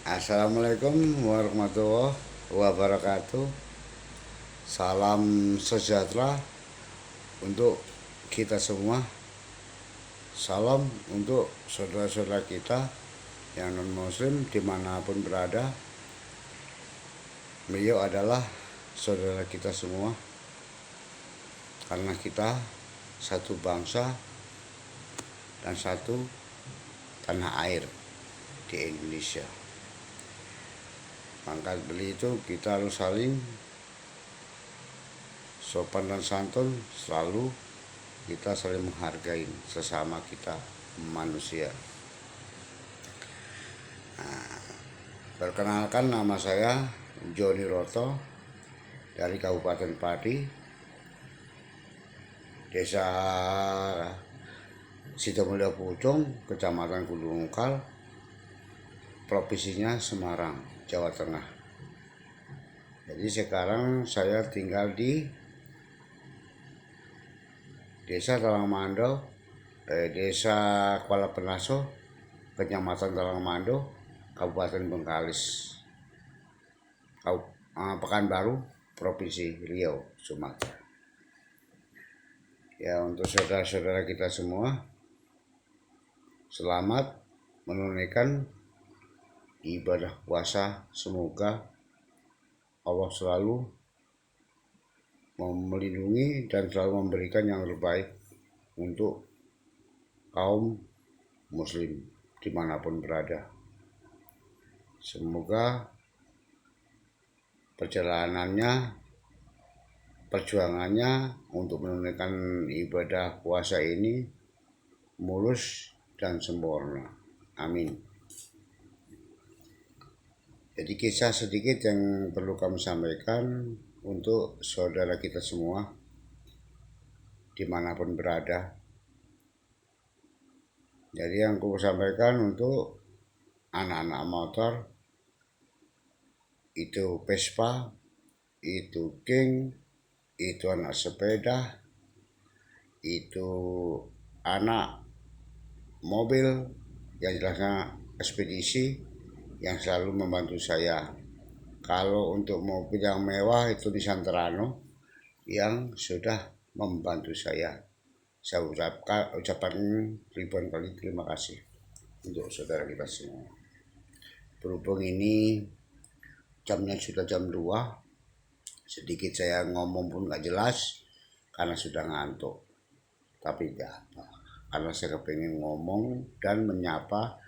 Assalamualaikum warahmatullahi wabarakatuh. Salam sejahtera untuk kita semua. Salam untuk saudara-saudara kita yang non-muslim dimanapun berada. Beliau adalah saudara kita semua, karena kita satu bangsa dan satu tanah air di Indonesia. Maka beli itu kita harus saling sopan dan santun, selalu kita saling menghargai sesama kita manusia. Perkenalkan, nama saya Joni Roto dari Kabupaten Pati, Desa Sitomulyo Pucung, Kecamatan Gunungkal, Provinsinya Semarang, Jawa Tengah. Jadi sekarang saya tinggal di Desa Talangmando, Desa Kuala Penaso, Kecamatan Talangmando, Kabupaten Bengkalis, Pekanbaru, Provinsi Riau, Sumatera. Ya, untuk saudara-saudara kita semua, selamat menunaikan ibadah puasa. Semoga Allah selalu melindungi dan selalu memberikan yang terbaik untuk kaum muslim dimanapun berada. Semoga perjuangannya untuk menunaikan ibadah puasa ini mulus dan sempurna. Amin. Jadi kisah sedikit yang perlu kami sampaikan untuk saudara kita semua dimanapun berada. Jadi yang aku sampaikan untuk anak-anak motor, itu Vespa, itu King, itu anak sepeda, itu anak mobil, yang jelasnya ekspedisi, yang selalu membantu saya. Kalau untuk mobil yang mewah itu di Santerano yang sudah membantu saya. Saya ucapkan ribuan kali terima kasih untuk saudara kita semua. Berhubung ini jamnya sudah jam 2, sedikit saya ngomong pun gak jelas karena sudah ngantuk. Tapi gak apa, karena saya kepengen ngomong dan menyapa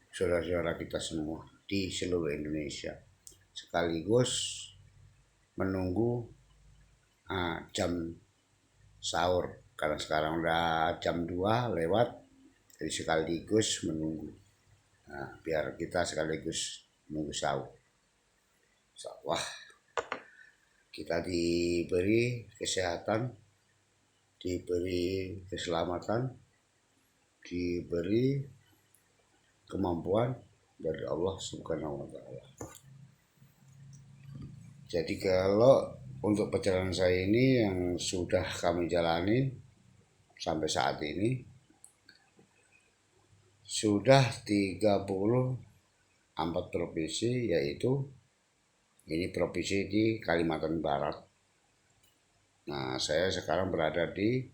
saudara-saudara kita semua di seluruh Indonesia, sekaligus menunggu jam sahur, karena sekarang udah jam 2 lewat, jadi sekaligus menunggu. Biar kita sekaligus menunggu sahur. Wah, kita diberi kesehatan, diberi keselamatan, diberi kemampuan dari Allah Subhanahu wa Ta'ala. Jadi kalau untuk perjalanan saya ini yang sudah kami jalani sampai saat ini, sudah 34 provinsi, yaitu ini provinsi di Kalimantan Barat. Nah, saya sekarang berada di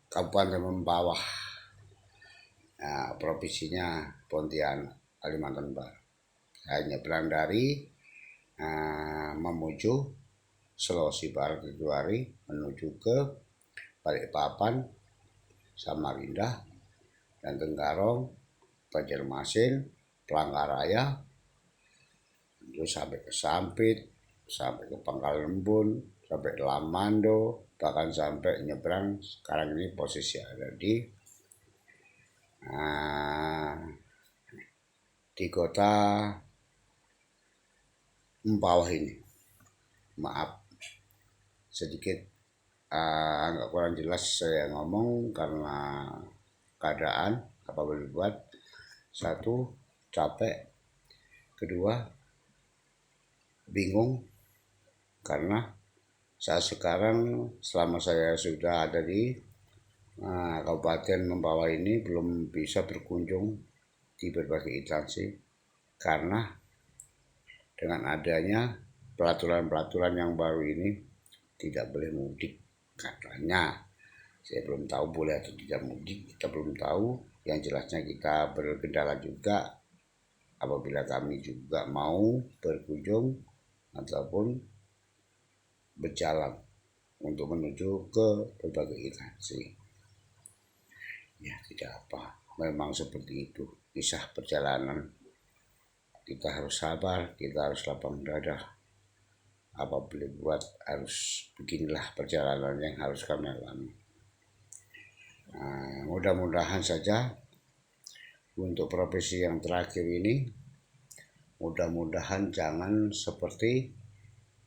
Kabupaten Mempawah, provinsinya Pontianak, Kalimantan Barat. Saya nyebrang dari Mamuju, Sulawesi Barat itu hari, menuju ke Balikpapan, Samarinda, dan Tenggarong, Banjarmasin, Palangkaraya, terus sampai ke Sampit, sampai ke Pangkalembun, sampai ke Lamando, bahkan sampai nyebrang. Sekarang ini posisi ada di kota Mempawah ini. Maaf sedikit agak kurang jelas saya ngomong karena keadaan, apa boleh buat. Satu, capek. Kedua, bingung karena saat sekarang selama saya sudah ada di Kabupaten Mempawah ini belum bisa berkunjung di berbagai instansi, karena dengan adanya peraturan-peraturan yang baru ini tidak boleh mudik katanya. Saya belum tahu boleh atau tidak mudik, kita belum tahu. Yang jelasnya kita berkendala juga apabila kami juga mau berkunjung ataupun berjalan untuk menuju ke berbagai instansi. Ya tidak apa, memang seperti itu kisah perjalanan. Kita harus sabar, kita harus lapang dada. Apabila buat harus beginilah perjalanan yang harus kami alami. Nah, mudah-mudahan saja untuk profesi yang terakhir ini, mudah-mudahan jangan seperti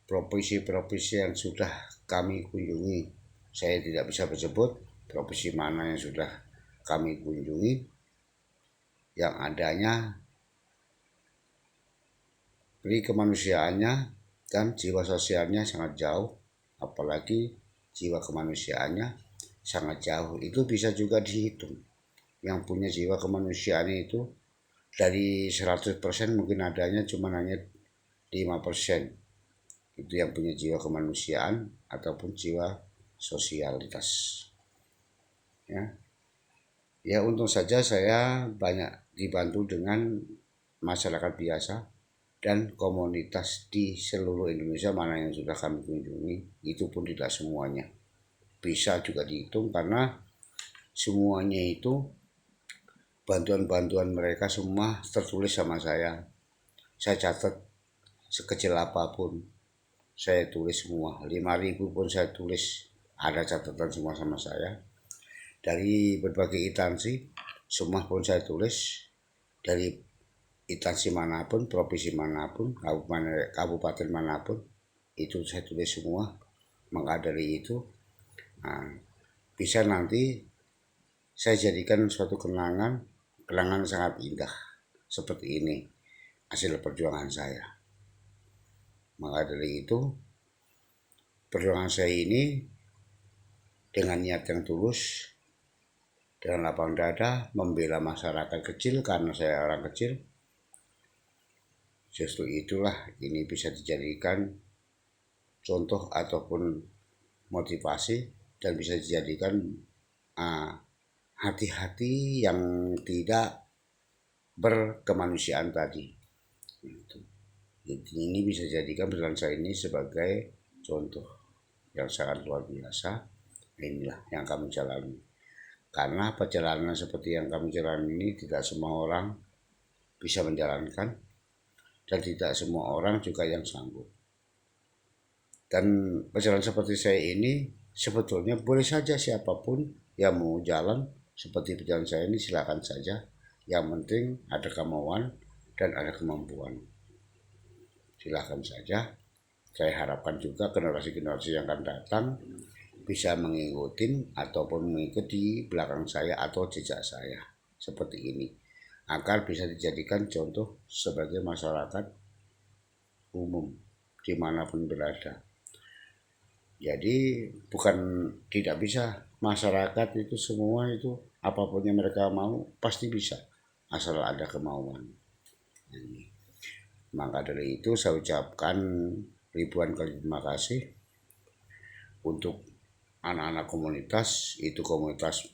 profesi-profesi yang sudah kami kunjungi. Saya tidak bisa menyebut profesi mana yang sudah kami kunjungi, yang adanya pri kemanusiaannya dan jiwa sosialnya sangat jauh, apalagi jiwa kemanusiaannya sangat jauh. Itu bisa juga dihitung. Yang punya jiwa kemanusiaan itu dari 100% mungkin adanya cuma hanya 5%. Itu yang punya jiwa kemanusiaan ataupun jiwa sosialitas. Ya untung saja saya banyak dibantu dengan masyarakat biasa dan komunitas di seluruh Indonesia mana yang sudah kami kunjungi. Itu pun tidak semuanya bisa juga dihitung, karena semuanya itu bantuan-bantuan mereka semua tertulis sama saya. Saya catat sekecil apapun, saya tulis semua. 5.000 pun saya tulis, ada catatan semua sama saya. Dari berbagai instansi semua pun saya tulis, dari instansi manapun, provinsi manapun, kabupaten manapun, itu saya tulis semua. Maka dari itu bisa nanti saya jadikan suatu kenangan sangat indah seperti ini hasil perjuangan saya. Maka dari itu perjuangan saya ini dengan niat yang tulus, dengan lapang dada membela masyarakat kecil, karena saya orang kecil. Justru itulah ini bisa dijadikan contoh ataupun motivasi, dan bisa dijadikan hati-hati yang tidak berkemanusiaan tadi. Jadi ini bisa dijadikan perjalanan saya ini sebagai contoh yang sangat luar biasa. Inilah yang kami jalani. Karena perjalanan seperti yang kami jalani ini tidak semua orang bisa menjalankan, dan tidak semua orang juga yang sanggup. Dan perjalanan seperti saya ini sebetulnya boleh saja siapapun yang mau jalan seperti perjalanan saya ini, silakan saja. Yang penting ada kemauan dan ada kemampuan. Silakan saja. Saya harapkan juga generasi-generasi yang akan datang bisa mengikuti ataupun mengikuti belakang saya atau jejak saya seperti ini, agar bisa dijadikan contoh sebagai masyarakat umum dimanapun berada. Jadi bukan tidak bisa, masyarakat itu semua itu apapun yang mereka mau pasti bisa, asal ada kemauan. Maka dari itu saya ucapkan ribuan kali terima kasih untuk anak-anak komunitas, itu komunitas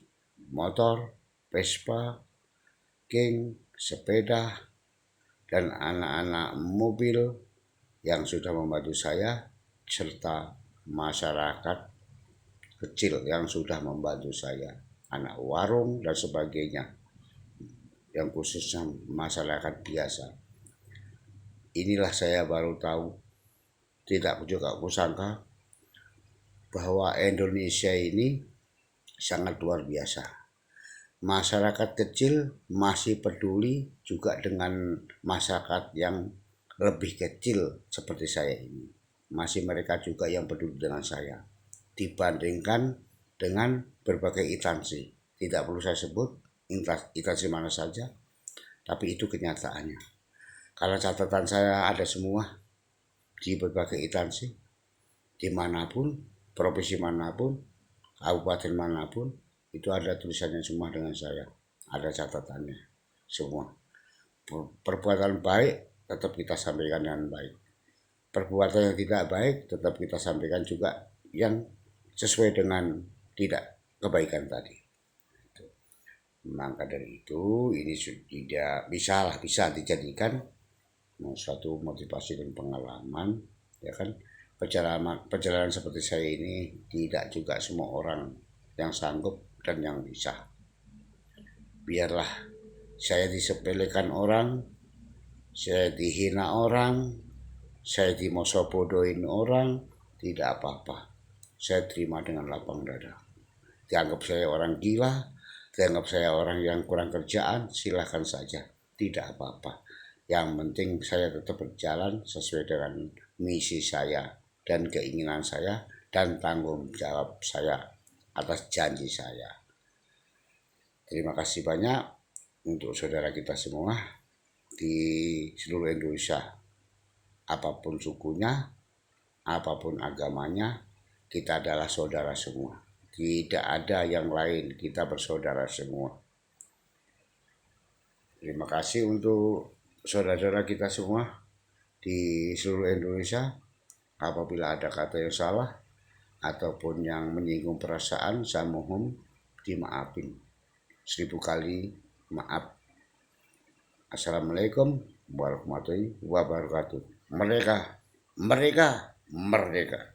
motor, Vespa, King, sepeda, dan anak-anak mobil yang sudah membantu saya, serta masyarakat kecil yang sudah membantu saya, anak warung dan sebagainya, yang khususnya masyarakat biasa. Inilah saya baru tahu, tidak juga aku sangka bahwa Indonesia ini sangat luar biasa. Masyarakat kecil masih peduli juga dengan masyarakat yang lebih kecil seperti saya ini. Masih mereka juga yang peduli dengan saya, dibandingkan dengan berbagai instansi. Tidak perlu saya sebut instansi mana saja, tapi itu kenyataannya. Kalau catatan saya ada semua di berbagai instansi, dimanapun, provinsi manapun, kabupaten manapun, itu ada tulisannya semua dengan saya, ada catatannya semua. perbuatan baik tetap kita sampaikan dengan baik. Perbuatan yang tidak baik tetap kita sampaikan juga yang sesuai dengan tidak kebaikan tadi. Maka dari itu ini tidak bisa dijadikan suatu motivasi dan pengalaman, ya kan. Perjalanan seperti saya ini tidak juga semua orang yang sanggup dan yang bisa. Biarlah saya disepelekan orang, saya dihina orang, saya dimosobodohin orang, tidak apa-apa. Saya terima dengan lapang dada. Dianggap saya orang gila, dianggap saya orang yang kurang kerjaan, silahkan saja, tidak apa-apa. Yang penting saya tetap berjalan sesuai dengan misi saya dan keinginan saya dan tanggung jawab saya atas janji saya. Terima kasih banyak untuk saudara kita semua di seluruh Indonesia. Apapun sukunya, apapun agamanya, kita adalah saudara semua. Tidak ada yang lain, kita bersaudara semua. Terima kasih untuk saudara-saudara kita semua di seluruh Indonesia. Apabila ada kata yang salah ataupun yang menyinggung perasaan, saya mohon dimaafin. 1000 kali maaf. Assalamualaikum warahmatullahi wabarakatuh. Merdeka, merdeka, merdeka.